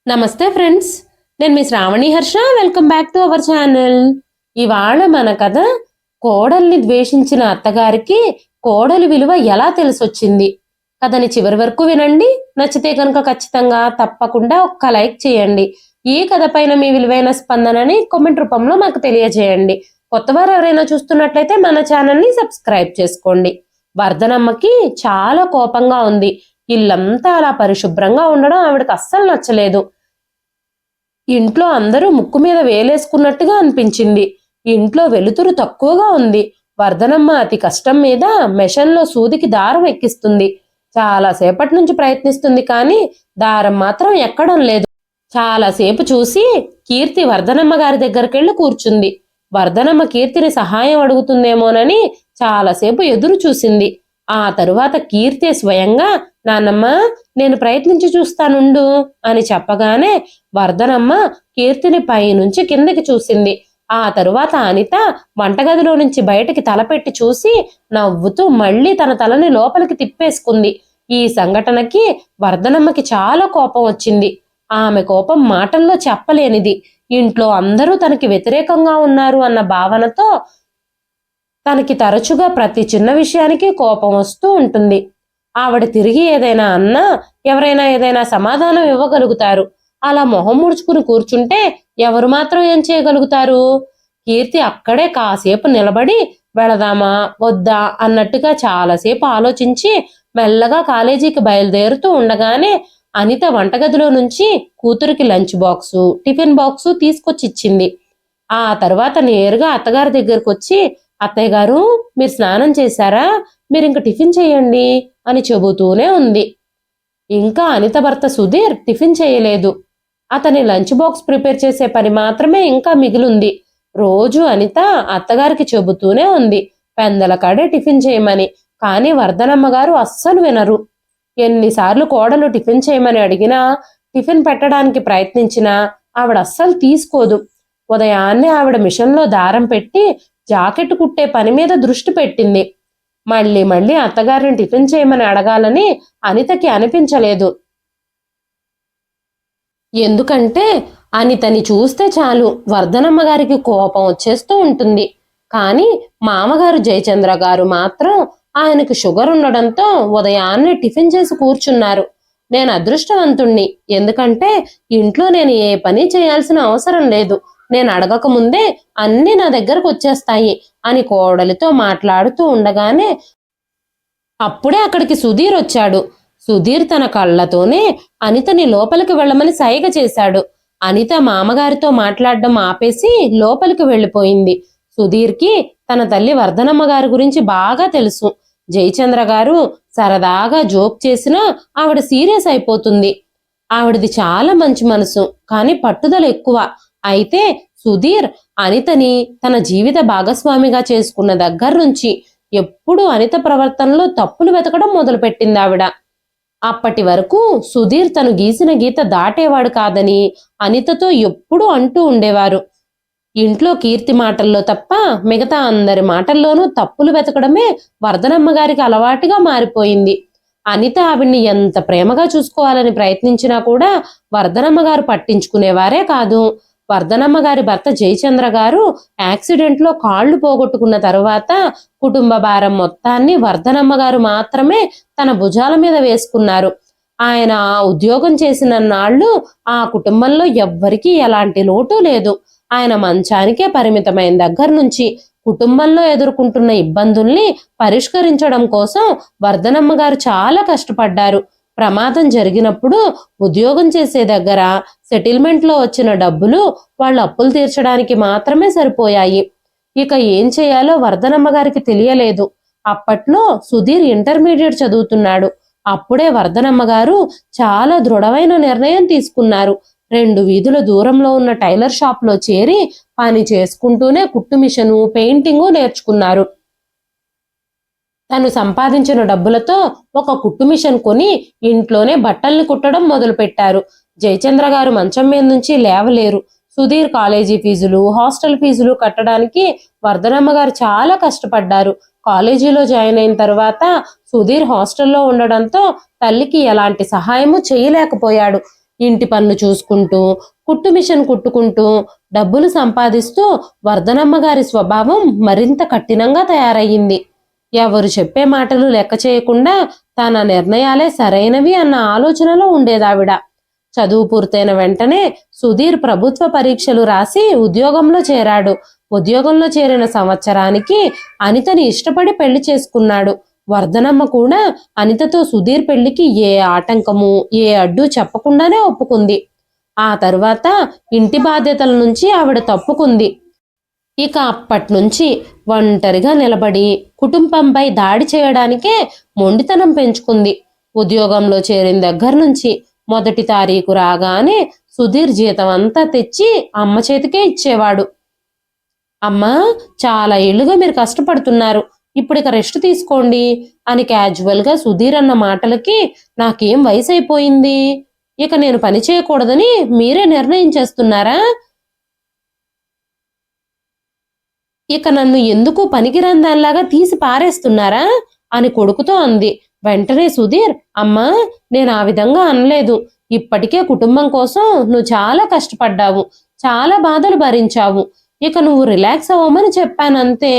నమస్తే ఫ్రెండ్స్, నేను మీ Shravani Harsha. Welcome back to our channel. ఇవాళ మన కథ కోడల్ని ద్వేషించిన అత్తగారికి కోడలి విలువ ఎలా తెలిసొచ్చింది. కథని చివరి వరకు వినండి. నచ్చితే కనుక ఖచ్చితంగా తప్పకుండా ఒక్క లైక్ చేయండి. ఈ కథ పైన మీ విలువైన స్పందనని కామెంట్ రూపంలో మాకు తెలియజేయండి. కొత్తవారు ఎవరైనా చూస్తున్నట్లయితే మన ఛానల్ని సబ్స్క్రైబ్ చేసుకోండి. వర్ధనమ్మకి చాలా కోపంగా ఉంది. ఇల్లంతా అలా పరిశుభ్రంగా ఉండడం ఆవిడకి అస్సలు నచ్చలేదు. ఇంట్లో అందరూ ముక్కు మీద వేలేసుకున్నట్టుగా అనిపించింది. ఇంట్లో వెలుతురు తక్కువగా ఉంది. వర్ధనమ్మ అతి కష్టం మీద మెషన్లో సూదికి దారం ఎక్కిస్తుంది. చాలాసేపటి నుంచి ప్రయత్నిస్తుంది, కానీ దారం మాత్రం ఎక్కడం లేదు. చాలాసేపు చూసి కీర్తి వర్ధనమ్మ గారి దగ్గరికెళ్ళి కూర్చుంది. వర్ధనమ్మ కీర్తిని సహాయం అడుగుతుందేమోనని చాలాసేపు ఎదురు చూసింది. ఆ తరువాత కీర్తి స్వయంగా, నాన్నమ్మ నేను ప్రయత్నించి చూస్తానుండు అని చెప్పగానే వర్ధనమ్మ కీర్తిని పైనుంచి కిందకి చూసింది. ఆ తరువాత అనిత వంటగదిలో నుంచి బయటికి తలపెట్టి చూసి నవ్వుతూ మళ్ళీ తన తలని లోపలికి తిప్పేసుకుంది. ఈ సంఘటనకి వర్ధనమ్మకి చాలా కోపం వచ్చింది. ఆమె కోపం మాటల్లో చెప్పలేనిది. ఇంట్లో అందరూ తనకి వ్యతిరేకంగా ఉన్నారు అన్న భావనతో తనకి తరచుగా ప్రతి చిన్న విషయానికి కోపం వస్తూ ఉంటుంది. ఆవిడ తిరిగి ఏదైనా అన్నా ఎవరైనా ఏదైనా సమాధానం ఇవ్వగలుగుతారు. అలా మొహం ముడుచుకుని కూర్చుంటే ఎవరు మాత్రం ఏం చేయగలుగుతారు? కీర్తి అక్కడే కాసేపు నిలబడి వెళదామా వద్దా అన్నట్టుగా చాలాసేపు ఆలోచించి మెల్లగా కాలేజీకి బయలుదేరుతూ ఉండగానే అనిత వంటగదిలో నుంచి కూతురికి లంచ్ బాక్సు, టిఫిన్ బాక్సు తీసుకొచ్చి ఇచ్చింది. ఆ తర్వాత నేరుగా అత్తగారి దగ్గరకు వచ్చి, అత్తయ్య గారు మీరు స్నానం చేశారా, మీరు ఇంక టిఫిన్ చేయండి అని చెబుతూనే ఉంది. ఇంకా అనిత భర్త సుధీర్ టిఫిన్ చేయలేదు. అతని లంచ్ బాక్స్ ప్రిపేర్ చేసే పని మాత్రమే ఇంకా మిగిలింది. రోజు అనిత అత్తగారికి చెబుతూనే ఉంది పెందల కాడే టిఫిన్ చేయమని. కానీ వర్ధనమ్మ గారు అస్సలు వినరు. ఎన్నిసార్లు కోడలు టిఫిన్ చేయమని అడిగినా, టిఫిన్ పెట్టడానికి ప్రయత్నించినా ఆవిడ అస్సలు తీసుకోదు. ఉదయాన్నే ఆవిడ మిషన్లో దారం పెట్టి జాకెట్ కుట్టే పని మీద దృష్టి పెట్టింది. మళ్ళీ మళ్ళీ అత్తగారిని టిఫిన్ చేయమని అడగాలని అనితకి అనిపించలేదు. ఎందుకంటే అనితని చూస్తే చాలు వర్ధనమ్మ గారికి కోపం వచ్చేస్తూ ఉంటుంది. కానీ మామగారు జయచంద్ర గారు మాత్రం ఆయనకు షుగర్ ఉండడంతో ఉదయాన్నే టిఫిన్ చేసి కూర్చున్నారు. నేను అదృష్టవంతుణ్ణి, ఎందుకంటే ఇంట్లో నేను ఏ పని చేయాల్సిన అవసరం లేదు. నేను అడగక ముందే అన్ని నా దగ్గరకు వచ్చేస్తాయి అని కోడలితో మాట్లాడుతూ ఉండగానే అప్పుడే అక్కడికి సుధీర్ వచ్చాడు. సుధీర్ తన కళ్ళతోనే అనితని లోపలికి వెళ్ళమని సైగ చేశాడు. అనిత మామగారితో మాట్లాడడం ఆపేసి లోపలికి వెళ్ళిపోయింది. సుధీర్కి తన తల్లి వర్ధనమ్మ గారి గురించి బాగా తెలుసు. జయచంద్ర గారు సరదాగా జోక్ చేసినా ఆవిడ సీరియస్ అయిపోతుంది. ఆవిడది చాలా మంచి మనసు, కానీ పట్టుదల ఎక్కువ. అయితే సుధీర్ అనితని తన జీవిత భాగస్వామిగా చేసుకున్న దగ్గర నుంచి ఎప్పుడూ అనిత ప్రవర్తనలో తప్పులు వెతకడం మొదలుపెట్టింది ఆవిడ. అప్పటి వరకు సుధీర్ తను గీసిన గీత దాటేవాడు కాదని అనితతో ఎప్పుడూ అంటూ ఉండేవారు. ఇంట్లో కీర్తి మాటల్లో తప్ప మిగతా అందరి మాటల్లోనూ తప్పులు వెతకడమే వర్ధనమ్మ గారికి అలవాటుగా మారిపోయింది. అనిత ఆవిడ్ని ఎంత ప్రేమగా చూసుకోవాలని ప్రయత్నించినా కూడా వర్ధనమ్మ గారు పట్టించుకునేవారే కాదు. వర్ధనమ్మ గారి భర్త జయచంద్ర గారు యాక్సిడెంట్లో కాళ్లు పోగొట్టుకున్న తరువాత కుటుంబ భారం మొత్తాన్ని వర్ధనమ్మ గారు మాత్రమే తన భుజాల మీద వేసుకున్నారు. ఆయన ఉద్యోగం చేసిన నాళ్ళు ఆ కుటుంబంలో ఎవ్వరికీ ఎలాంటి లోటు లేదు. ఆయన మంచానికే పరిమితమైన దగ్గర నుంచి కుటుంబంలో ఎదుర్కొంటున్న ఇబ్బందుల్ని పరిష్కరించడం కోసం వర్ధనమ్మ గారు చాలా కష్టపడ్డారు. ప్రమాదం జరిగినప్పుడు ఉద్యోగం చేసే దగ్గర సెటిల్మెంట్లో వచ్చిన డబ్బులు వాళ్ళ అప్పులు తీర్చడానికి మాత్రమే సరిపోయాయి. ఇక ఏం చేయాలో వర్ధనమ్మ గారికి తెలియలేదు. అప్పట్లో సుధీర్ ఇంటర్మీడియట్ చదువుతున్నాడు. అప్పుడే వర్ధనమ్మ గారు చాలా దృఢమైన నిర్ణయం తీసుకున్నారు. 2 వీధుల దూరంలో ఉన్న టైలర్ షాప్లో చేరి పని చేసుకుంటూనే కుట్టు మిషను, పెయింటింగు నేర్చుకున్నారు. తను సంపాదించిన డబ్బులతో ఒక కుట్టు మిషన్ కొని ఇంట్లోనే బట్టల్ని కుట్టడం మొదలుపెట్టారు. జయచంద్ర గారు మంచం మీద నుంచి లేవలేరు. సుధీర్ కాలేజీ ఫీజులు, హాస్టల్ ఫీజులు కట్టడానికి వర్ధనమ్మ గారు చాలా కష్టపడ్డారు. కాలేజీలో జాయిన్ అయిన తర్వాత సుధీర్ హాస్టల్లో ఉండడంతో తల్లికి ఎలాంటి సహాయము చేయలేకపోయాడు. ఇంటి పనులు చూసుకుంటూ కుట్టు మిషన్ కుట్టుకుంటూ డబ్బులు సంపాదిస్తూ వర్ధనమ్మ గారి స్వభావం మరింత కఠినంగా తయారయ్యింది. ఎవరు చెప్పే మాటలు లెక్క చేయకుండా తన నిర్ణయాలే సరైనవి అన్న ఆలోచనలో ఉండేదావిడ. చదువు పూర్తయిన వెంటనే సుధీర్ ప్రభుత్వ పరీక్షలు రాసి ఉద్యోగంలో చేరాడు. ఉద్యోగంలో చేరిన సంవత్సరానికి అనితని ఇష్టపడి పెళ్లి చేసుకున్నాడు. వర్ధనమ్మ కూడా అనితతో సుధీర్ పెళ్లికి ఏ ఆటంకము ఏ అడ్డు చెప్పకుండానే ఒప్పుకుంది. ఆ తర్వాత ఇంటి బాధ్యతల నుంచి ఆవిడ తప్పుకుంది. ఇక అప్పట్నుంచి ఒంటరిగా నిలబడి కుటుంబంపై దాడి చేయడానికే మొండితనం పెంచుకుంది. ఉద్యోగంలో చేరిన దగ్గర నుంచి మొదటి తారీఖు రాగానే సుధీర్ జీతం అంతా తెచ్చి అమ్మ చేతికే ఇచ్చేవాడు. అమ్మా, చాలా ఏళ్లుగా మీరు కష్టపడుతున్నారు, ఇప్పుడు ఇక రెస్ట్ తీసుకోండి అని క్యాజువల్గా సుధీర్ అన్న మాటలకి నాకేం వయసు అయిపోయింది, ఇక నేను పని చేయకూడదని మీరే నిర్ణయం చేస్తున్నారా, ఇక నన్ను ఎందుకు పనికిరాందాల్లాగా తీసి పారేస్తున్నారా అని కొడుకుతో అంది. వెంటనే సుధీర్, అమ్మా, నేను ఆ విధంగా అనలేదు. ఇప్పటికే కుటుంబం కోసం నువ్వు చాలా కష్టపడ్డావు, చాలా బాధలు భరించావు, ఇక నువ్వు రిలాక్స్ అవ్వమని చెప్పానంతే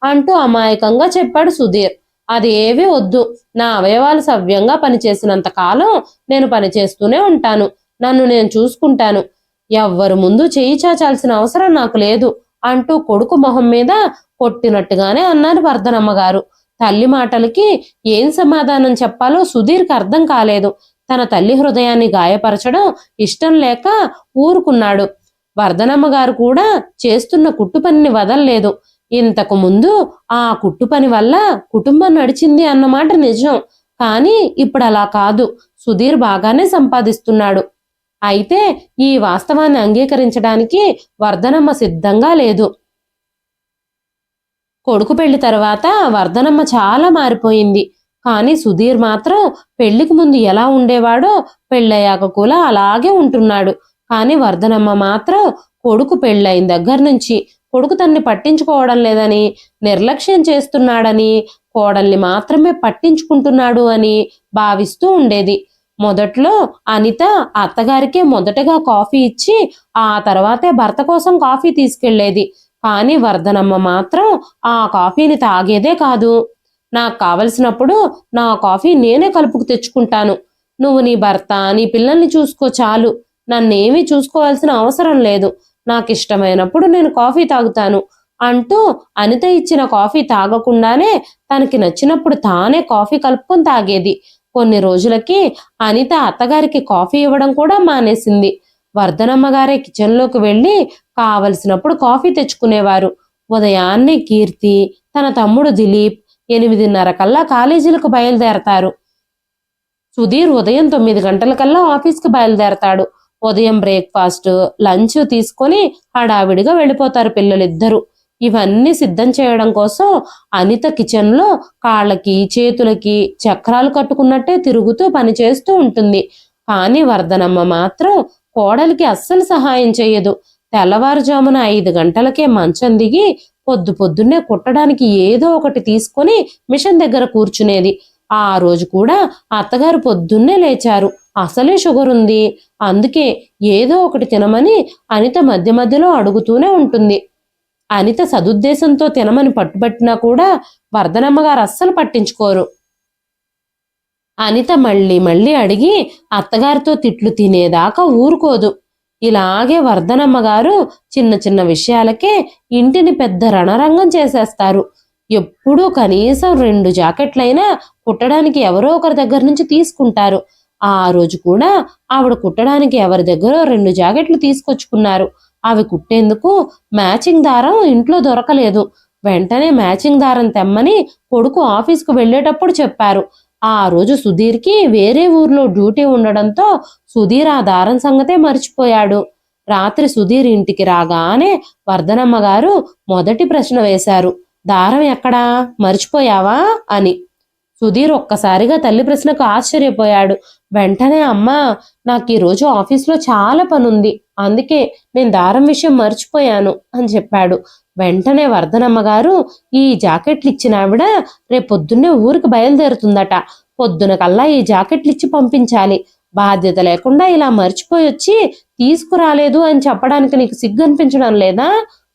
అంటూ అమాయకంగా చెప్పాడు సుధీర్. అది ఏవీ వద్దు, నా అవయవాలు సవ్యంగా పనిచేసినంత కాలం నేను పనిచేస్తూనే ఉంటాను, నన్ను నేను చూసుకుంటాను, ఎవ్వరు ముందు చేయి చాచాల్సిన అవసరం నాకు లేదు అంటూ కొడుకు మొహం మీద కొట్టినట్టుగానే అన్నారు వర్ధనమ్మ గారు. తల్లి మాటలకి ఏం సమాధానం చెప్పాలో సుధీర్కి అర్థం కాలేదు. తన తల్లి హృదయాన్ని గాయపరచడం ఇష్టం లేక ఊరుకున్నాడు. వర్ధనమ్మ గారు కూడా చేస్తున్న కుట్టు పనిని వదల్లేదు. ఇంతకు ముందు ఆ కుట్టు పని వల్ల కుటుంబం నడిచింది అన్నమాట నిజం, కానీ ఇప్పుడు అలా కాదు, సుధీర్ బాగానే సంపాదిస్తున్నాడు. అయితే ఈ వాస్తవాన్ని అంగీకరించడానికి వర్ధనమ్మ సిద్ధంగా లేదు. కొడుకు పెళ్లి తర్వాత వర్ధనమ్మ చాలా మారిపోయింది. కానీ సుధీర్ మాత్రం పెళ్లికి ముందు ఎలా ఉండేవాడో పెళ్ళయ్యాక కూడా అలాగే ఉంటున్నాడు. కానీ వర్ధనమ్మ మాత్రం కొడుకు పెళ్ళైన దగ్గర నుంచి కొడుకు తన్ని పట్టించుకోవడం లేదని, నిర్లక్ష్యం చేస్తున్నాడని, కోడల్ని మాత్రమే పట్టించుకుంటున్నాడు అని భావిస్తూ ఉండేది. మొదట్లో అనిత అత్తగారికే మొదటగా కాఫీ ఇచ్చి ఆ తర్వాతే భర్త కోసం కాఫీ తీసుకెళ్లేది. కానీ వర్ధనమ్మ మాత్రం ఆ కాఫీని తాగేదే కాదు. నాకు కావలసినప్పుడు నా కాఫీ నేనే కలుపుకు తెచ్చుకుంటాను, నువ్వు నీ భర్త నీ పిల్లల్ని చూసుకో చాలు, నన్నేమీ చూసుకోవాల్సిన అవసరం లేదు, నాకు ఇష్టమైనప్పుడు నేను కాఫీ తాగుతాను అంటూ అనిత ఇచ్చిన కాఫీ తాగకుండానే తనకి నచ్చినప్పుడు తానే కాఫీ కలుపుకొని తాగేది. కొన్ని రోజులకి అనిత అత్తగారికి కాఫీ ఇవ్వడం కూడా మానేసింది. వర్ధనమ్మ గారే కిచెన్లోకి వెళ్ళి కావలసినప్పుడు కాఫీ తెచ్చుకునేవారు. ఉదయాన్నే కీర్తి తన తమ్ముడు దిలీప్ 8:30 కల్లా కాలేజీలకు బయలుదేరతారు. సుధీర్ ఉదయం 9 గంటలకల్లా ఆఫీస్కి బయలుదేరతాడు. ఉదయం బ్రేక్ఫాస్ట్ లంచ్ తీసుకొని హడావిడిగా వెళ్ళిపోతారు పిల్లలిద్దరూ. ఇవన్నీ సిద్ధం చేయడం కోసం అనిత కిచెన్లో కాళ్ళకి చేతులకి చక్రాలు కట్టుకున్నట్టే తిరుగుతూ పనిచేస్తూ ఉంటుంది. కానీ వర్ధనమ్మ మాత్రం కోడలికి అస్సలు సహాయం చేయదు. తెల్లవారుజామున 5 గంటలకే మంచం దిగి పొద్దున్నే కుట్టడానికి ఏదో ఒకటి తీసుకొని మిషన్ దగ్గర కూర్చునేది. ఆ రోజు కూడా అత్తగారు పొద్దున్నే లేచారు. అసలే షుగర్ ఉంది, అందుకే ఏదో ఒకటి తినమని అనిత మధ్య మధ్యలో అడుగుతూనే ఉంటుంది. అనిత సదుద్దేశంతో తినమని పట్టుబట్టినా కూడా వర్ధనమ్మ గారు అస్సలు పట్టించుకోరు. అనిత మళ్ళీ మళ్ళీ అడిగి అత్తగారితో తిట్లు తినేదాకా ఊరుకోదు. ఇలాగే వర్ధనమ్మ గారు చిన్న చిన్న విషయాలకే ఇంటిని పెద్ద రణరంగం చేసేస్తారు. ఎప్పుడూ కనీసం 2 జాకెట్లైనా కుట్టడానికి ఎవరో ఒకరి దగ్గర నుంచి తీసుకుంటారు. ఆ రోజు కూడా ఆవిడ కుట్టడానికి ఎవరి దగ్గరో 2 జాకెట్లు తీసుకొచ్చుకున్నారు. అవి కుట్టేందుకు మ్యాచింగ్ దారం ఇంట్లో దొరకలేదు. వెంటనే మ్యాచింగ్ దారం తెమ్మని కొడుకు ఆఫీస్కు వెళ్ళేటప్పుడు చెప్పారు. ఆ రోజు సుధీర్కి వేరే ఊర్లో డ్యూటీ ఉండడంతో సుధీర్ ఆ దారం సంగతే మర్చిపోయాడు. రాత్రి సుధీర్ ఇంటికి రాగానే వర్ధనమ్మ గారు మొదటి ప్రశ్న వేశారు, దారం ఎక్కడా, మర్చిపోయావా అని. సుధీర్ ఒక్కసారిగా తల్లి ప్రశ్నకు ఆశ్చర్యపోయాడు. వెంటనే అమ్మా, నాకు ఈరోజు ఆఫీస్లో చాలా పనుంది, అందుకే నేను దారం విషయం మర్చిపోయాను అని చెప్పాడు. వెంటనే వర్ధనమ్మ గారు, ఈ జాకెట్లు ఇచ్చిన ఆవిడ రేపొద్దున్నే ఊరికి బయలుదేరుతుందట, పొద్దున కల్లా ఈ జాకెట్లు ఇచ్చి పంపించాలి, బాధ్యత లేకుండా ఇలా మర్చిపోయి వచ్చి తీసుకురాలేదు అని చెప్పడానికి నీకు సిగ్గు అనిపించడం లేదా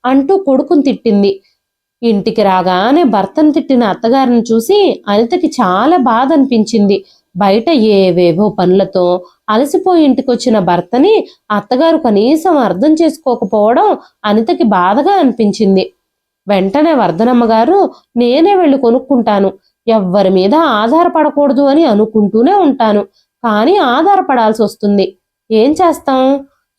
అంటూ కొడుకుని తిట్టింది. ఇంటికి రాగానే భర్తను తిట్టిన అత్తగారిని చూసి అనితకి చాలా బాధ అనిపించింది. బయట ఏవేవో పనులతో అలసిపోయి ఇంటికొచ్చిన భర్తని అత్తగారు కనీసం అర్థం చేసుకోకపోవడం అనితకి బాధగా అనిపించింది. వెంటనే వర్ధనమ్మ గారు, నేనే వెళ్ళి కొనుక్కుంటాను, ఎవ్వరి మీద ఆధారపడకూడదు అని అనుకుంటూనే ఉంటాను, కానీ ఆధారపడాల్సి వస్తుంది, ఏం చేస్తాం?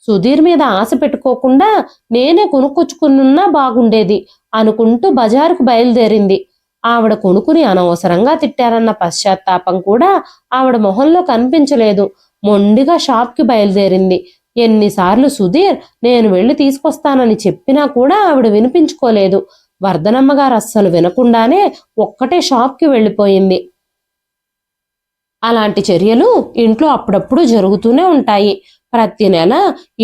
సుధీర్ మీద ఆశ పెట్టుకోకుండా నేనే కొనుక్కొచ్చుకున్నా బాగుండేది అనుకుంటూ బజారుకు బయలుదేరింది. ఆవిడ కొనుక్కుని అనవసరంగా తిట్టారన్న పశ్చాత్తాపం కూడా ఆవిడ మొహంలో కనిపించలేదు. మొండిగా షాప్కి బయలుదేరింది. ఎన్నిసార్లు సుధీర్ నేను వెళ్ళి తీసుకొస్తానని చెప్పినా కూడా ఆవిడ వినిపించుకోలేదు. వర్ధనమ్మ గారు అస్సలు వినకుండానే ఒక్కటే షాప్కి వెళ్ళిపోయింది. అలాంటి చర్యలు ఇంట్లో అప్పుడప్పుడు జరుగుతూనే ఉంటాయి. ప్రతి నెల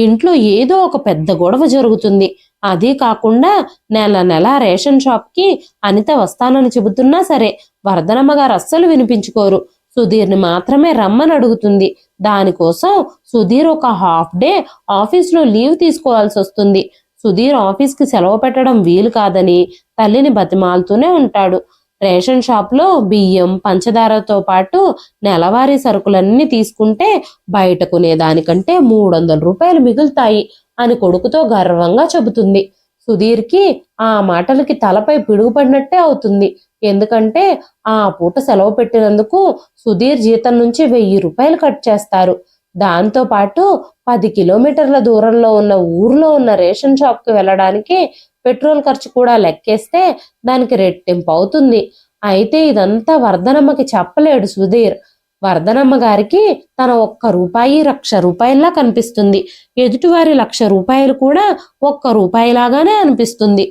ఇంట్లో ఏదో ఒక పెద్ద గొడవ జరుగుతుంది. అదీ కాకుండా నెల నెల రేషన్ షాప్కి అనిత వస్తానని చెబుతున్నా సరే వర్ధనమ్మ గారు అస్సలు వినిపించుకోరు. సుధీర్ని మాత్రమే రమ్మని అడుగుతుంది. దానికోసం సుధీర్ ఒక హాఫ్ డే ఆఫీస్లో లీవ్ తీసుకోవాల్సి వస్తుంది. సుధీర్ ఆఫీస్కి సెలవు పెట్టడం వీలు కాదని తల్లిని బతిమాలుతూనే ఉంటాడు. రేషన్ షాప్లో బియ్యం, పంచదారతో పాటు నెలవారీ సరుకులన్నీ తీసుకుంటే బయట కొనేదానికంటే 300 రూపాయలు మిగులుతాయి అని కొడుకుతో గర్వంగా చెబుతుంది. సుధీర్కి ఆ మాటలకి తలపై పిడుగుపడినట్టే అవుతుంది. ఎందుకంటే ఆ పూట సెలవు పెట్టినందుకు సుధీర్ జీతం నుంచి 1000 రూపాయలు కట్ చేస్తారు. దాంతో పాటు 10 కిలోమీటర్ల దూరంలో ఉన్న ఊర్లో ఉన్న రేషన్ షాప్కి వెళ్ళడానికి పెట్రోల్ ఖర్చు కూడా లెక్కేస్తే దానికి రెట్టింపు అవుతుంది. అయితే ఇదంతా వర్ధనమ్మకి చెప్పలేడు సుధీర్. వర్ధనమ్మ గారికి తన 1 రూపాయి 1,00,000 రూపాయల్లా కనిపిస్తుంది. ఎదుటివారి 1,00,000 రూపాయలు కూడా 1 రూపాయిలాగానే అనిపిస్తుంది.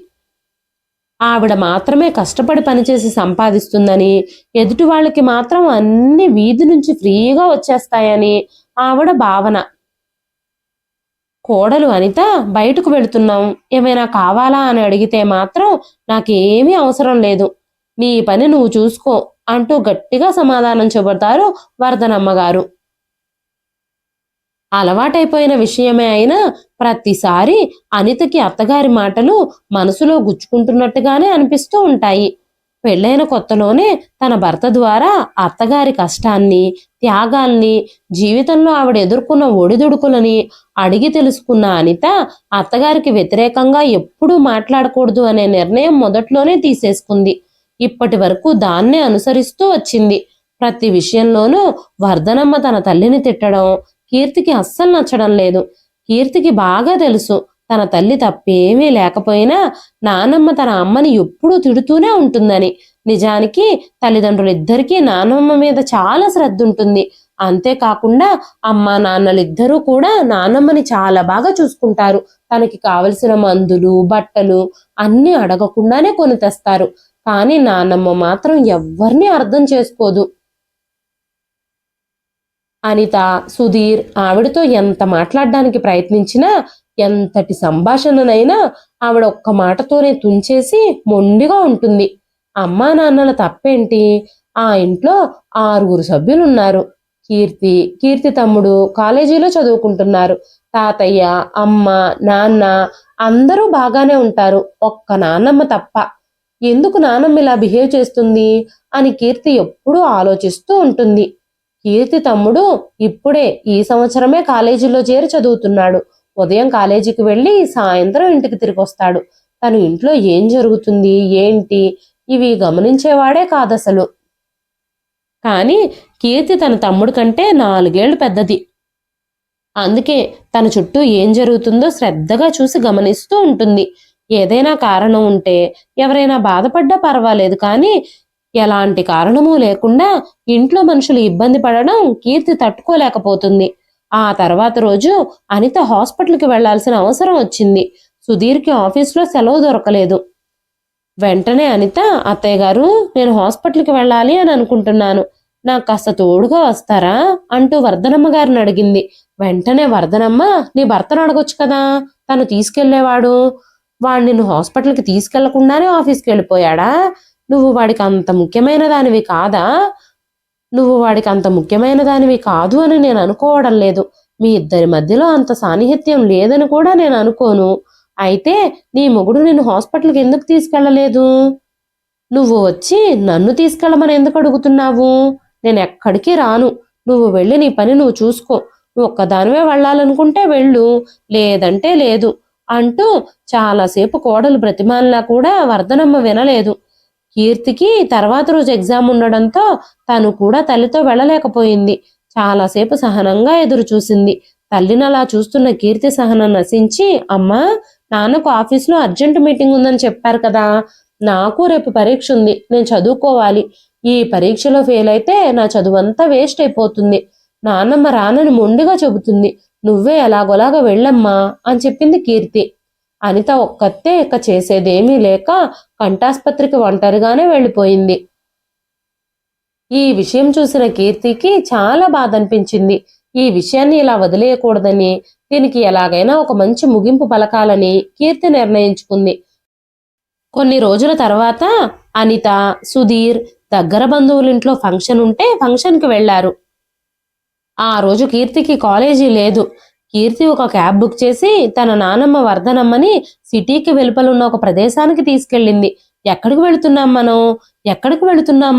ఆవిడ మాత్రమే కష్టపడి పనిచేసి సంపాదిస్తుందని, ఎదుటి వాళ్ళకి మాత్రం అన్ని వీధి నుంచి ఫ్రీగా వచ్చేస్తాయని ఆవిడ భావన. కోడలు అనిత, బయటకు వెళుతున్నాం, ఏమైనా కావాలా అని అడిగితే మాత్రం నాకేమీ అవసరం లేదు, నీ పని నువ్వు చూసుకో అంటూ గట్టిగా సమాధానం చెబుతారు వర్ధనమ్మ గారు. అలవాటైపోయిన విషయమే అయినా ప్రతిసారి అనితకి అత్తగారి మాటలు మనసులో గుచ్చుకుంటున్నట్టుగానే అనిపిస్తూ ఉంటాయి. పెళ్ళైన కొత్తలోనే తన భర్త ద్వారా అత్తగారి కష్టాన్ని, త్యాగాల్ని, జీవితంలో ఆవిడ ఎదుర్కొన్న ఒడిదుడుకులని అడిగి తెలుసుకున్న అనిత అత్తగారికి వ్యతిరేకంగా ఎప్పుడూ మాట్లాడకూడదు అనే నిర్ణయం మొదట్లోనే తీసేసుకుంది. ఇప్పటి వరకు దాన్నే అనుసరిస్తూ వచ్చింది. ప్రతి విషయంలోనూ వర్ధనమ్మ తన తల్లిని తిట్టడం కీర్తికి అస్సలు నచ్చడం లేదు. కీర్తికి బాగా తెలుసు తన తల్లి తప్పేమీ లేకపోయినా నానమ్మ తన అమ్మని ఎప్పుడూ తిడుతూనే ఉంటుందని. నిజానికి తల్లిదండ్రులిద్దరికీ నానమ్మ మీద చాలా శ్రద్ధ ఉంటుంది. అంతేకాకుండా అమ్మ నాన్నలిద్దరూ కూడా నానమ్మని చాలా బాగా చూసుకుంటారు. తనకి కావలసిన మందులు, బట్టలు అన్నీ అడగకుండానే కొని తెస్తారు. కానీ నానమ్మ మాత్రం ఎవ్వరినీ అర్థం చేసుకోదు. అనిత, సుధీర్ ఆవిడతో ఎంత మాట్లాడడానికి ప్రయత్నించినా, ఎంతటి సంభాషణనైనా ఆవిడ ఒక్క మాటతోనే తుంచేసి మొండిగా ఉంటుంది. అమ్మా నాన్నల తప్పేంటి? ఆ ఇంట్లో 6 సభ్యులున్నారు. కీర్తి తమ్ముడు కాలేజీలో చదువుకుంటున్నారు. తాతయ్య, అమ్మ, నాన్న అందరూ బాగానే ఉంటారు, ఒక్క నాన్నమ్మ తప్ప. ఎందుకు నాన్నమ్మ ఇలా బిహేవ్ చేస్తుంది అని కీర్తి ఎప్పుడూ ఆలోచిస్తూ ఉంటుంది. కీర్తి తమ్ముడు ఇప్పుడే ఈ సంవత్సరమే కాలేజీలో చేరి చదువుతున్నాడు. ఉదయం కాలేజీకి వెళ్ళి సాయంత్రం ఇంటికి తిరిగి వస్తాడు. తను ఇంట్లో ఏం జరుగుతుంది, ఏంటి, ఇవి గమనించేవాడే కాదసలు. కానీ కీర్తి తన తమ్ముడు కంటే 4 ఏళ్లు పెద్దది. అందుకే తన చుట్టూ ఏం జరుగుతుందో శ్రద్ధగా చూసి గమనిస్తూ ఉంటుంది. ఏదైనా కారణం ఉంటే, ఎవరైనా బాధపడ్డా పర్వాలేదు, కానీ ఎలాంటి కారణమూ లేకుండా ఇంట్లో మనుషులు ఇబ్బంది పడడం కీర్తి తట్టుకోలేకపోతుంది. ఆ తర్వాత రోజు అనిత హాస్పిటల్కి వెళ్లాల్సిన అవసరం వచ్చింది. సుధీర్కి ఆఫీస్లో సెలవు దొరకలేదు. వెంటనే అనిత, అత్తయ్య గారు, నేను హాస్పిటల్కి వెళ్ళాలి అని అనుకుంటున్నాను, నాకు కాస్త తోడుగా వస్తారా అంటూ వర్ధనమ్మ గారిని అడిగింది. వెంటనే వర్ధనమ్మ, నీ భర్తను అడగొచ్చు కదా, తను తీసుకెళ్లేవాడు. వాడు నిన్ను హాస్పిటల్కి తీసుకెళ్లకుండానే ఆఫీస్కి వెళ్ళిపోయాడా? నువ్వు వాడికి అంత ముఖ్యమైన దానివి కాదా? నువ్వు వాడికి అంత ముఖ్యమైన దానివి కాదు అని నేను అనుకోవడం లేదు. మీ ఇద్దరి మధ్యలో అంత సాన్నిహిత్యం లేదని కూడా నేను అనుకోను. అయితే నీ మొగుడు నిన్ను హాస్పిటల్కి ఎందుకు తీసుకెళ్ళలేదు? నువ్వు వచ్చి నన్ను తీసుకెళ్ళమని ఎందుకు అడుగుతున్నావు? నేను ఎక్కడికి రాను. నువ్వు వెళ్ళి నీ పని నువ్వు చూసుకో. నువ్వు ఒక్కదానివే వెళ్ళాలనుకుంటే వెళ్ళు, లేదంటే లేదు అంటూ చాలాసేపు కోడలు బ్రతిమాలినా కూడా వర్ధనమ్మ వినలేదు. కీర్తికి తర్వాత రోజు ఎగ్జామ్ ఉండడంతో తను కూడా తల్లితో వెళ్ళలేకపోయింది. చాలాసేపు సహనంగా ఎదురు చూసింది. తల్లిని అలా చూస్తున్న కీర్తి సహనం నశించి, అమ్మా, నాన్నకు ఆఫీస్లో అర్జెంట్ మీటింగ్ ఉందని చెప్పారు కదా, నాకు రేపు పరీక్ష ఉంది, నేను చదువుకోవాలి. ఈ పరీక్షలో ఫెయిల్ అయితే నా చదువంతా వేస్ట్ అయిపోతుంది. నాన్నమ్మ రానని మొండిగా చెబుతుంది. నువ్వే ఎలాగోలాగా వెళ్ళమ్మా అని చెప్పింది కీర్తి. అనిత ఒక్కతే ఇక చేసేదేమీ లేక కంఠాస్పత్రికి ఒంటరిగానే వెళ్ళిపోయింది. ఈ విషయం చూసిన కీర్తికి చాలా బాధ అనిపించింది. ఈ విషయాన్ని ఇలా వదిలేయకూడదని, దీనికి ఎలాగైనా ఒక మంచి ముగింపు పలకాలని కీర్తి నిర్ణయించుకుంది. కొన్ని రోజుల తర్వాత అనిత, సుధీర్ దగ్గర బంధువులింట్లో ఫంక్షన్ ఉంటే ఫంక్షన్కి వెళ్లారు. ఆ రోజు కీర్తికి కాలేజీ లేదు. కీర్తి ఒక క్యాబ్ బుక్ చేసి తన నానమ్మ వర్ధనమ్మని సిటీకి వెలుపలున్న ఒక ప్రదేశానికి తీసుకెళ్ళింది. ఎక్కడికి వెళుతున్నాం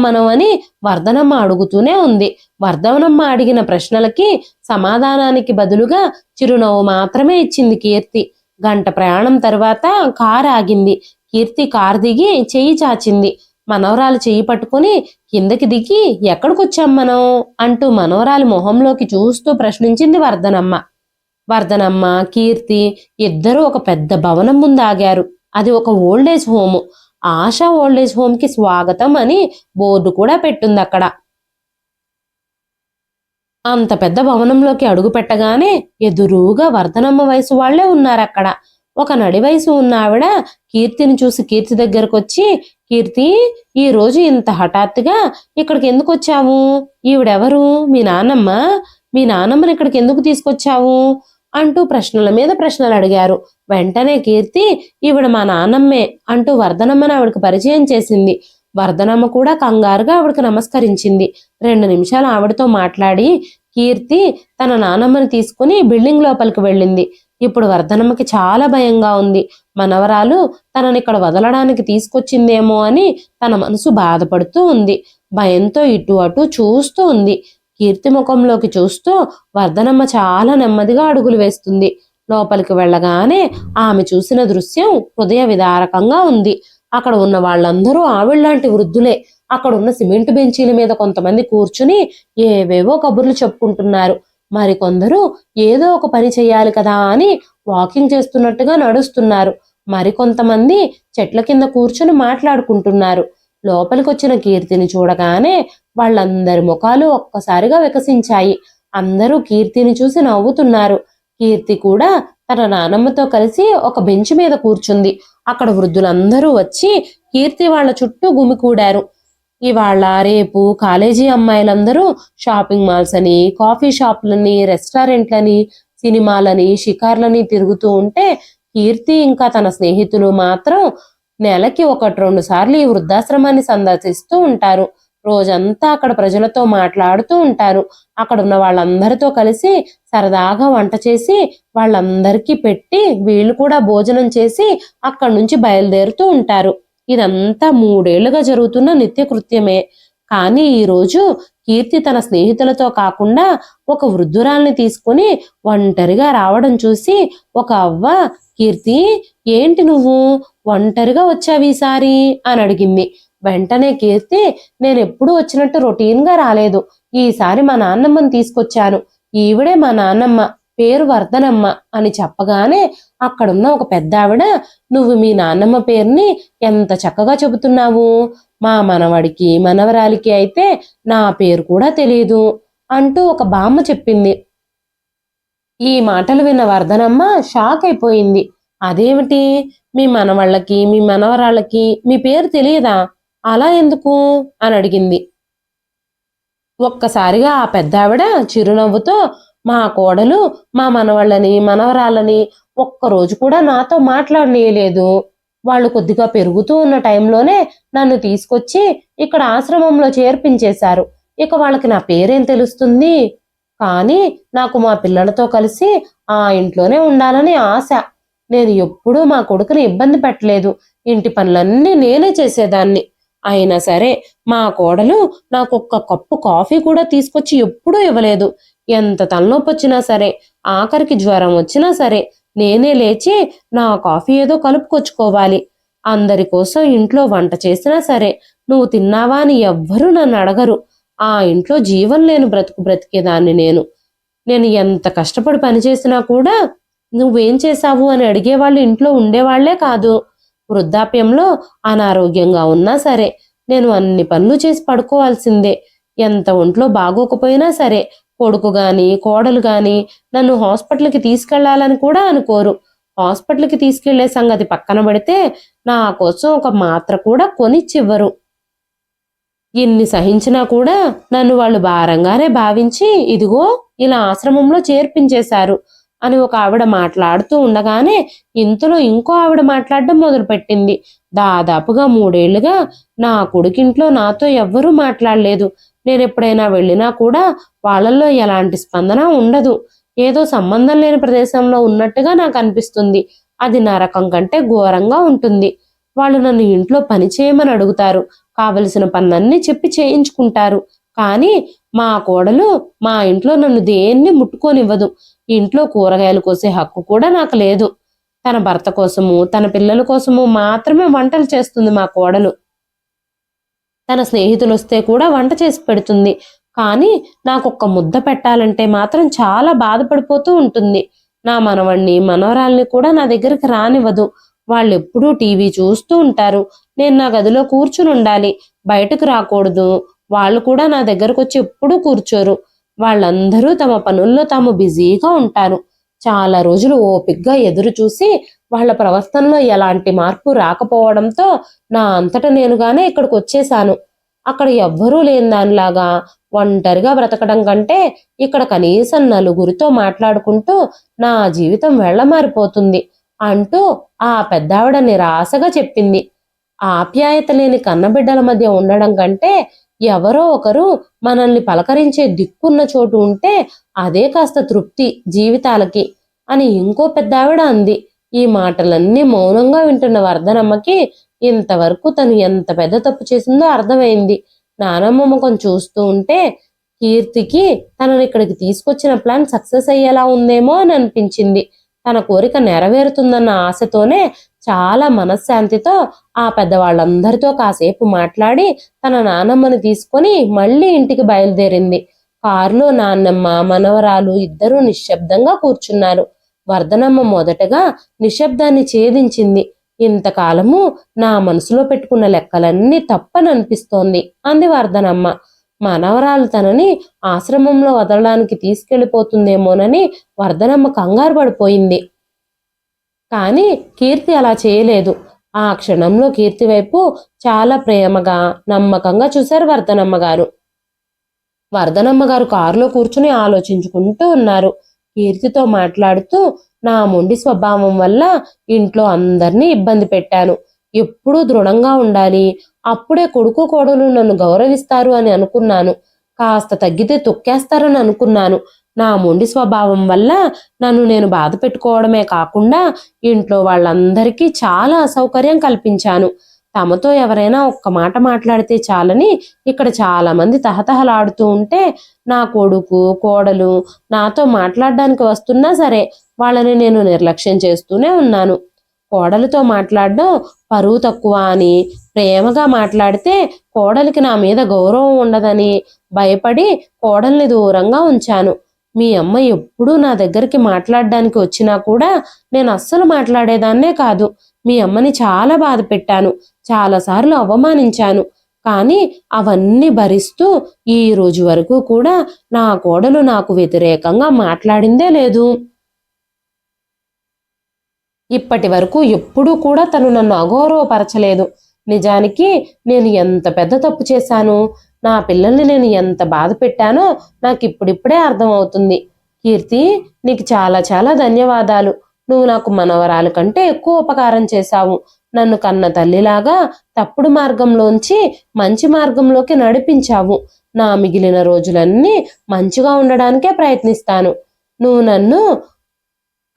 మనం అని వర్ధనమ్మ అడుగుతూనే ఉంది. వర్ధనమ్మ అడిగిన ప్రశ్నలకి సమాధానానికి బదులుగా చిరునవ్వు మాత్రమే ఇచ్చింది కీర్తి. గంట ప్రయాణం తర్వాత కారు ఆగింది. కీర్తి కారు దిగి చెయ్యి చాచింది. మనవరాలు చెయ్యి పట్టుకుని కిందకి దిగి ఎక్కడికొచ్చాం మనం అంటూ మనవరాలి మొహంలోకి చూస్తూ ప్రశ్నించింది వర్ధనమ్మ. వర్ధనమ్మ, కీర్తి ఇద్దరూ ఒక పెద్ద భవనం ముందు ఆగారు. అది ఒక old age home. ASHA old age home కి స్వాగతం అని బోర్డు కూడా పెట్టుంది అక్కడ. అంత పెద్ద భవనంలోకి అడుగు పెట్టగానే ఎదురుగా వర్ధనమ్మ వయసు వాళ్లే ఉన్నారక్కడ. ఒక నడి వయసు ఉన్న ఆవిడ కీర్తిని చూసి కీర్తి దగ్గరకు వచ్చి, కీర్తి, ఈ రోజు ఇంత హఠాత్తుగా ఇక్కడికి ఎందుకు వచ్చావు? ఈవిడెవరు? మీ నాన్నమ్మని ఇక్కడికి ఎందుకు తీసుకొచ్చావు అంటూ ప్రశ్నల మీద ప్రశ్నలు అడిగారు. వెంటనే కీర్తి, ఈవిడ మా నాన్నమ్మే అంటూ వర్ధనమ్మని ఆవిడకి పరిచయం చేసింది. వర్ధనమ్మ కూడా కంగారుగా ఆవిడకి నమస్కరించింది. 2 నిమిషాలు ఆవిడతో మాట్లాడి కీర్తి తన నానమ్మని తీసుకుని బిల్డింగ్ లోపలికి వెళ్ళింది. ఇప్పుడు వర్ధనమ్మకి చాలా భయంగా ఉంది. మనవరాలు తనని ఇక్కడ వదలడానికి తీసుకొచ్చిందేమో అని తన మనసు బాధపడుతూ ఉంది. భయంతో ఇటు అటు చూస్తూ ఉంది. కీర్తి ముఖంలోకి చూస్తూ వర్ధనమ్మ చాలా నెమ్మదిగా అడుగులు వేస్తుంది. లోపలికి వెళ్ళగానే ఆమె చూసిన దృశ్యం హృదయ విదారకంగా ఉంది. అక్కడ ఉన్న వాళ్ళందరూ ఆవిళ్లాంటి వృద్ధులే. అక్కడున్న సిమెంట్ బెంచీల మీద కొంతమంది కూర్చుని ఏవేవో కబుర్లు చెప్పుకుంటున్నారు. మరికొందరు ఏదో ఒక పని చెయ్యాలి కదా అని వాకింగ్ చేస్తున్నట్టుగా నడుస్తున్నారు. మరికొంతమంది చెట్ల కింద కూర్చుని మాట్లాడుకుంటున్నారు. లోపలికొచ్చిన కీర్తిని చూడగానే వాళ్ళందరి ముఖాలు ఒక్కసారిగా వికసించాయి. అందరూ కీర్తిని చూసి నవ్వుతున్నారు. కీర్తి కూడా తన నానమ్మతో కలిసి ఒక బెంచ్ మీద కూర్చుంది. అక్కడ వృద్ధులందరూ వచ్చి కీర్తి వాళ్ళ చుట్టూ గుమికూడారు. ఇవాళ రేపు కాలేజీ అమ్మాయిలందరూ షాపింగ్ మాల్స్ అని, కాఫీ షాప్లని, రెస్టారెంట్లని, సినిమాలని, షికార్లని తిరుగుతూ ఉంటే కీర్తి ఇంకా తన స్నేహితులు మాత్రం నెలకి 1-2 సార్లు ఈ వృద్ధాశ్రమాన్ని సందర్శిస్తూ ఉంటారు. రోజంతా అక్కడ ప్రజలతో మాట్లాడుతూ ఉంటారు. అక్కడ ఉన్న వాళ్ళందరితో కలిసి సరదాగా వంట చేసి వాళ్ళందరికీ పెట్టి వీళ్ళు కూడా భోజనం చేసి అక్కడి నుంచి బయలుదేరుతూ ఉంటారు. ఇదంతా 3 ఏళ్లుగా జరుగుతున్న నిత్య కృత్యమే. కానీ ఈరోజు కీర్తి తన స్నేహితులతో కాకుండా ఒక వృద్ధురాల్ని తీసుకుని ఒంటరిగా రావడం చూసి ఒక అవ్వ, కీర్తి, ఏంటి నువ్వు ఒంటరిగా వచ్చావీసారి అని అడిగింది. వెంటనే కీర్తి, నేనెప్పుడు వచ్చినట్టు రొటీన్ గా రాలేదు. ఈసారి మా నాన్నమ్మని తీసుకొచ్చాను. ఈవిడే మా నాన్నమ్మ, పేరు వర్ధనమ్మ అని చెప్పగానే అక్కడున్న ఒక పెద్ద ఆవిడ, నువ్వు మీ నాన్నమ్మ పేరుని ఎంత చక్కగా చెబుతున్నావు. మా మనవడికి మనవరాలికి అయితే నా పేరు కూడా తెలియదు అంటూ ఒక బామ్మ చెప్పింది. ఈ మాటలు విన్న వర్ధనమ్మ షాక్ అయిపోయింది. అదేమిటి, మీ మనవాళ్ళకి మీ మనవరాళ్ళకి మీ పేరు తెలియదా? అలా ఎందుకు అని అడిగింది. ఒక్కసారిగా ఆ పెద్దావిడ చిరునవ్వుతో, మా కోడలు మా మనవాళ్ళని మనవరాళ్ళని ఒక్కరోజు కూడా నాతో మాట్లాడనీయలేదు. వాళ్ళు కొద్దిగా పెరుగుతూ ఉన్న టైంలోనే నన్ను తీసుకొచ్చి ఇక్కడ ఆశ్రమంలో చేర్పించేశారు. ఇక వాళ్ళకి నా పేరేం తెలుస్తుంది? కానీ నాకు మా పిల్లలతో కలిసి ఆ ఇంట్లోనే ఉండాలని ఆశ. నేను ఎప్పుడూ మా కొడుకుని ఇబ్బంది పెట్టలేదు. ఇంటి పనులన్నీ నేనే చేసేదాన్ని. అయినా సరే మా కోడలు నాకొక్క కప్పు కాఫీ కూడా తీసుకొచ్చి ఎప్పుడూ ఇవ్వలేదు. ఎంత తలనొప్పొచ్చినా సరే, ఆఖరికి జ్వరం వచ్చినా సరే నేనే లేచి నా కాఫీ ఏదో కలుపుకొచ్చుకోవాలి. అందరి కోసం ఇంట్లో వంట చేసినా సరే నువ్వు తిన్నావా అని ఎవ్వరూ నన్ను అడగరు. ఆ ఇంట్లో జీవం లేని బ్రతుకు బ్రతికేదాన్ని నేను. నేను ఎంత కష్టపడి పనిచేసినా కూడా నువ్వేం చేశావు అని అడిగేవాళ్ళు ఇంట్లో ఉండేవాళ్లే కాదు. వృద్ధాప్యంలో అనారోగ్యంగా ఉన్నా సరే నేను అన్ని పనులు చేసి పడుకోవాల్సిందే. ఎంత ఒంట్లో బాగోకపోయినా సరే కొడుకు గాని కోడలు గాని నన్ను హాస్పిటల్కి తీసుకెళ్లాలని కూడా అనుకోరు. హాస్పిటల్కి తీసుకెళ్లే సంగతి పక్కన పెడితే నా కోసం ఒక మాత్ర కూడా కొనిచ్చివ్వరు. ఇన్ని సహించినా కూడా నన్ను వాళ్ళు భారంగానే భావించి ఇదిగో ఇలా ఆశ్రమంలో చేర్పించేశారు అని ఒక ఆవిడ మాట్లాడుతూ ఉండగానే ఇంతలో ఇంకో ఆవిడ మాట్లాడడం మొదలుపెట్టింది. దాదాపుగా 3 ఏళ్లుగా నా కొడుకింట్లో నాతో ఎవ్వరూ మాట్లాడలేదు. నేను ఎప్పుడైనా వెళ్ళినా కూడా వాళ్ళల్లో ఎలాంటి స్పందన ఉండదు. ఏదో సంబంధం లేని ప్రదేశంలో ఉన్నట్టుగా నాకు అనిపిస్తుంది. అది నరకం కంటే ఘోరంగా ఉంటుంది. వాళ్ళు నన్ను ఇంట్లో పని చేయమని అడుగుతారు. కావలసిన పనులన్నీ చెప్పి చేయించుకుంటారు. కానీ మా కోడలు మా ఇంట్లో నన్ను దేన్ని ముట్టుకోనివ్వదు. ఇంట్లో కూరగాయలు కోసే హక్కు కూడా నాకు లేదు. తన భర్త కోసము తన పిల్లల కోసము మాత్రమే వంటలు చేస్తుంది మా కోడలు. తన స్నేహితులు వస్తే కూడా వంట చేసి పెడుతుంది. కానీ నాకొక్క ముద్ద పెట్టాలంటే మాత్రం చాలా బాధపడిపోతూ ఉంటుంది. నా మనవణ్ణి మనవరాల్ని కూడా నా దగ్గరికి రానివ్వదు. వాళ్ళు ఎప్పుడూ టీవీ చూస్తూ ఉంటారు. నేను నా గదిలో కూర్చుని ఉండాలి, బయటకు రాకూడదు. వాళ్ళు కూడా నా దగ్గరకు వచ్చి ఎప్పుడూ కూర్చోరు. వాళ్ళందరూ తమ పనుల్లో తాము బిజీగా ఉంటారు. చాలా రోజులు ఓపిగ్గా ఎదురు చూసి వాళ్ళ ప్రవర్తనలో ఎలాంటి మార్పు రాకపోవడంతో నా అంతట నేనుగానే ఇక్కడికి వచ్చేశాను. అక్కడ ఎవ్వరూ లేని దానిలాగా ఒంటరిగా బ్రతకడం కంటే ఇక్కడ కనీసం నలుగురితో మాట్లాడుకుంటూ నా జీవితం వెళ్ళమారిపోతుంది అంటూ ఆ పెద్దావిడ నిరాశగా చెప్పింది. ఆప్యాయత లేని కన్నబిడ్డల మధ్య ఉండడం కంటే ఎవరో ఒకరు మనల్ని పలకరించే దిక్కున్న చోటు ఉంటే అదే కాస్త తృప్తి జీవితాలకి అని ఇంకో పెద్దావిడ అంది. ఈ మాటలన్నీ మౌనంగా వింటున్న వర్ధనమ్మకి ఇంతవరకు తను ఎంత పెద్ద తప్పు చేసిందో అర్థమైంది. నానమ్మ ముఖం చూస్తూ ఉంటే కీర్తికి తనని ఇక్కడికి తీసుకొచ్చిన ప్లాన్ సక్సెస్ అయ్యేలా ఉందేమో అని అనిపించింది. తన కోరిక నెరవేరుతుందన్న ఆశతోనే చాలా మనశ్శాంతితో ఆ పెద్దవాళ్ళందరితో కాసేపు మాట్లాడి తన నానమ్మని తీసుకొని మళ్ళీ ఇంటికి బయలుదేరింది. కారులో నాన్నమ్మ మనవరాలు ఇద్దరూ నిశ్శబ్దంగా కూర్చున్నారు. వర్ధనమ్మ మొదటగా నిశ్శబ్దాన్ని ఛేదించింది. ఇంతకాలము నా మనసులో పెట్టుకున్న లెక్కలన్నీ తప్పననిపిస్తోంది అంది వర్ధనమ్మ. మనవరాలు తనని ఆశ్రమంలో వదలడానికి తీసుకెళ్లిపోతుందేమోనని వర్ధనమ్మ కంగారు పడిపోయింది. కానీ కీర్తి అలా చేయలేదు. ఆ క్షణంలో కీర్తి వైపు చాలా ప్రేమగా నమ్మకంగా చూశారు వర్ధనమ్మ గారు. వర్ధనమ్మ గారు కారులో కూర్చుని ఆలోచించుకుంటూ ఉన్నారు. కీర్తితో మాట్లాడుతూ నా మొండి స్వభావం వల్ల ఇంట్లో అందరినీ ఇబ్బంది పెట్టాను. ఎప్పుడూ దృఢంగా ఉండాలి, అప్పుడే కొడుకు కోడలు నన్ను గౌరవిస్తారు అని అనుకున్నాను. కాస్త తగ్గితే తొక్కేస్తారని అనుకున్నాను. నా మొండి స్వభావం వల్ల నన్ను నేను బాధ పెట్టుకోవడమే కాకుండా ఇంట్లో వాళ్ళందరికీ చాలా అసౌకర్యం కల్పించాను. తమతో ఎవరైనా ఒక్క మాట మాట్లాడితే చాలని ఇక్కడ చాలా మంది తహతహలాడుతూ ఉంటే నా కొడుకు కోడలు నాతో మాట్లాడడానికి వస్తున్నా సరే వాళ్ళని నేను నిర్లక్ష్యం చేస్తూనే ఉన్నాను. కోడలితో మాట్లాడడం పరువు తక్కువ అని, ప్రేమగా మాట్లాడితే కోడలికి నా మీద గౌరవం ఉండదని భయపడి కోడల్ని దూరంగా ఉంచాను. మీ అమ్మ ఎప్పుడూ నా దగ్గరికి మాట్లాడడానికి వచ్చినా కూడా నేను అస్సలు మాట్లాడేదాన్నే కాదు. మీ అమ్మని చాలా బాధ పెట్టాను, చాలాసార్లు అవమానించాను. కానీ అవన్నీ భరిస్తూ ఈ రోజు వరకు కూడా నా కోడలు నాకు వ్యతిరేకంగా మాట్లాడిందే లేదు. ఇప్పటి వరకు ఎప్పుడూ కూడా తను నన్ను అగౌరవపరచలేదు. నిజానికి నేను ఎంత పెద్ద తప్పు చేశాను, నా పిల్లల్ని నేను ఎంత బాధ పెట్టానో నాకు ఇప్పుడిప్పుడే అర్థమవుతుంది. కీర్తి, నీకు చాలా చాలా ధన్యవాదాలు. నువ్వు నాకు మనవరాలు కంటే ఎక్కువ ఉపకారం చేశావు. నన్ను కన్న తల్లిలాగా తప్పుడు మార్గంలోంచి మంచి మార్గంలోకి నడిపించావు. నా మిగిలిన రోజులన్నీ మంచిగా ఉండడానికే ప్రయత్నిస్తాను. నువ్వు నన్ను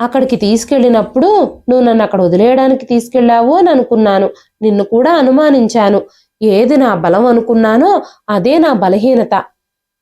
అక్కడికి తీసుకెళ్ళినప్పుడు నువ్వు నన్ను అక్కడ వదిలేయడానికి తీసుకెళ్ళావు అని అనుకున్నాను. నిన్ను కూడా అనుమానించాను. ఏది నా బలం అనుకున్నానో అదే నా బలహీనత.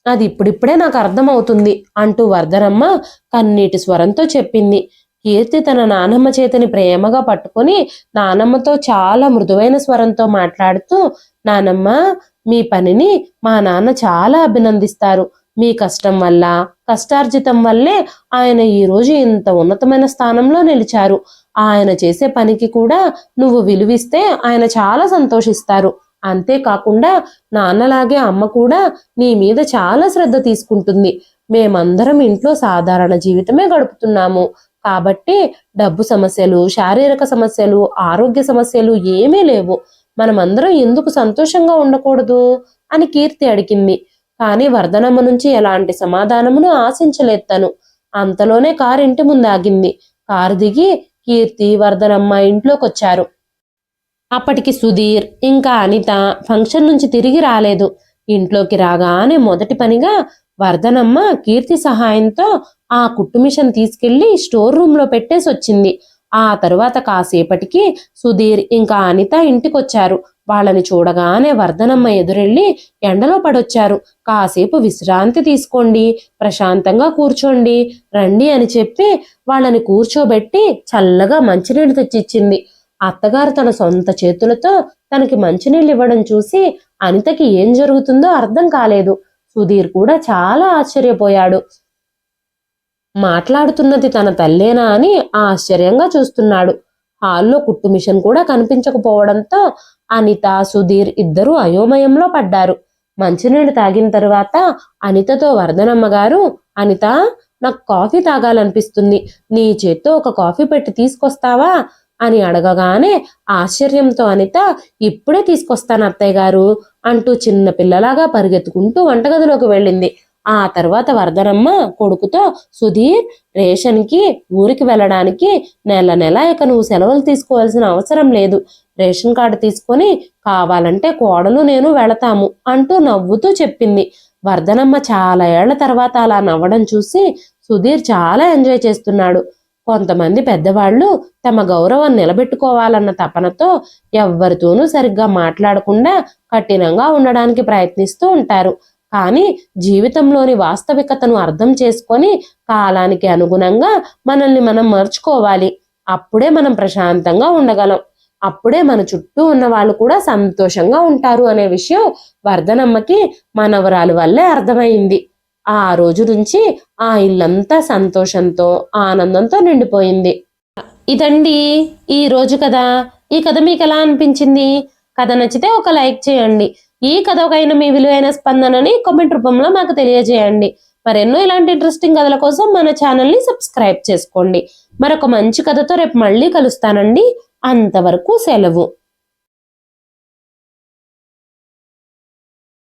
అది ఇప్పుడిప్పుడే నాకు అర్థమవుతుంది అంటూ వర్ధనమ్మ కన్నీటి స్వరంతో చెప్పింది. కీర్తి తన నానమ్మ చేతిని ప్రేమగా పట్టుకొని నానమ్మతో చాలా మృదువైన స్వరంతో మాట్లాడుతూ, నానమ్మ, మీ పనిని మా నాన్న చాలా అభినందిస్తారు. మీ కష్టం వల్ల, కష్టార్జితం వల్లే ఆయన ఈరోజు ఇంత ఉన్నతమైన స్థానంలో నిలిచారు. ఆయన చేసే పనికి కూడా నువ్వు విలువిస్తే ఆయన చాలా సంతోషిస్తారు. అంతేకాకుండా నాన్నలాగే అమ్మ కూడా నీ మీద చాలా శ్రద్ధ తీసుకుంటుంది. మేమందరం ఇంట్లో సాధారణ జీవితమే గడుపుతున్నాము. కాబట్టి డబ్బు సమస్యలు, శారీరక సమస్యలు, ఆరోగ్య సమస్యలు ఏమీ లేవు. మనమందరం ఎందుకు సంతోషంగా ఉండకూడదు అని కీర్తి అడిగింది. కానీ వర్ధనమ్మ నుంచి ఎలాంటి సమాధానమును ఆశించలేదు తను. అంతలోనే కారు ఇంటి ముందు ఆగింది. కారు దిగి కీర్తి, వర్ధనమ్మ ఇంట్లోకొచ్చారు. అప్పటికి సుధీర్ ఇంకా అనిత ఫంక్షన్ నుంచి తిరిగి రాలేదు. ఇంట్లోకి రాగానే మొదటి పనిగా వర్ధనమ్మ కీర్తి సహాయంతో ఆ కుట్టు మిషన్ తీసుకెళ్లి స్టోర్ రూమ్ లో పెట్టేసి వచ్చింది. ఆ తరువాత కాసేపటికి సుధీర్ ఇంకా అనిత ఇంటికొచ్చారు. వాళ్ళని చూడగానే వర్ధనమ్మ ఎదురెళ్ళి ఎండలో పడొచ్చారు. కాసేపు విశ్రాంతి తీసుకోండి, ప్రశాంతంగా కూర్చోండి, రండి అని చెప్పి వాళ్ళని కూర్చోబెట్టి చల్లగా మంచినీళ్ళు తెచ్చిచ్చింది. అత్తగారు తన సొంత చేతులతో తనకి మంచినీళ్ళు ఇవ్వడం చూసి అనితకి ఏం జరుగుతుందో అర్థం కాలేదు. సుధీర్ కూడా చాలా ఆశ్చర్యపోయాడు. మాట్లాడుతున్నది తన తల్లేనా అని ఆశ్చర్యంగా చూస్తున్నాడు. హాల్లో కుట్టు మిషన్ కూడా కనిపించకపోవడంతో అనిత, సుధీర్ ఇద్దరూ అయోమయంలో పడ్డారు. మంచినీళ్ళు తాగిన తరువాత అనితతో వర్ధనమ్మ గారు, అనిత, నాకు కాఫీ తాగాలనిపిస్తుంది, నీ చేత్తో ఒక కాఫీ పెట్టి తీసుకొస్తావా అని అడగగానే ఆశ్చర్యంతో అనిత, ఇప్పుడే తీసుకొస్తాను అత్తయ్య గారు అంటూ చిన్న పిల్లలాగా పరిగెత్తుకుంటూ వంటగదిలోకి వెళ్ళింది. ఆ తర్వాత వర్ధనమ్మ కొడుకుతో, సుధీర్, రేషన్కి ఊరికి వెళ్ళడానికి నెల నెల ఇక నువ్వు సెలవులు తీసుకోవాల్సిన అవసరం లేదు. రేషన్ కార్డు తీసుకొని కావాలంటే కోడలు నేను వెళతాము అంటూ నవ్వుతూ చెప్పింది. వర్ధనమ్మ చాలా ఏళ్ల తర్వాత అలా నవ్వడం చూసి సుధీర్ చాలా ఎంజాయ్ చేస్తున్నాడు. కొంతమంది పెద్దవాళ్ళు తమ గౌరవం నిలబెట్టుకోవాలన్న తపనతో ఎవ్వరితోనూ సరిగ్గా మాట్లాడకుండా కఠినంగా ఉండడానికి ప్రయత్నిస్తూ ఉంటారు. కానీ జీవితంలోని వాస్తవికతను అర్థం చేసుకొని కాలానికి అనుగుణంగా మనల్ని మనం మర్చుకోవాలి. అప్పుడే మనం ప్రశాంతంగా ఉండగలం. అప్పుడే మన చుట్టూ ఉన్న వాళ్ళు కూడా సంతోషంగా ఉంటారు అనే విషయం వర్ధనమ్మకి మనవరాలు వల్లే అర్థమైంది. ఆ రోజు నుంచి ఆ ఇల్లంతా సంతోషంతో, ఆనందంతో నిండిపోయింది. ఇదండి ఈ రోజు కథ. ఈ కథ మీకు ఎలా అనిపించింది? కథ నచ్చితే ఒక లైక్ చేయండి. ఈ కథకైనా మీ విలువైన స్పందనని కామెంట్ రూపంలో మాకు తెలియజేయండి. మరెన్నో ఇలాంటి ఇంట్రెస్టింగ్ కథల కోసం మన ఛానల్ని సబ్స్క్రైబ్ చేసుకోండి. మరొక మంచి కథతో రేపు మళ్ళీ కలుస్తానండి. అంతవరకు సెలవు.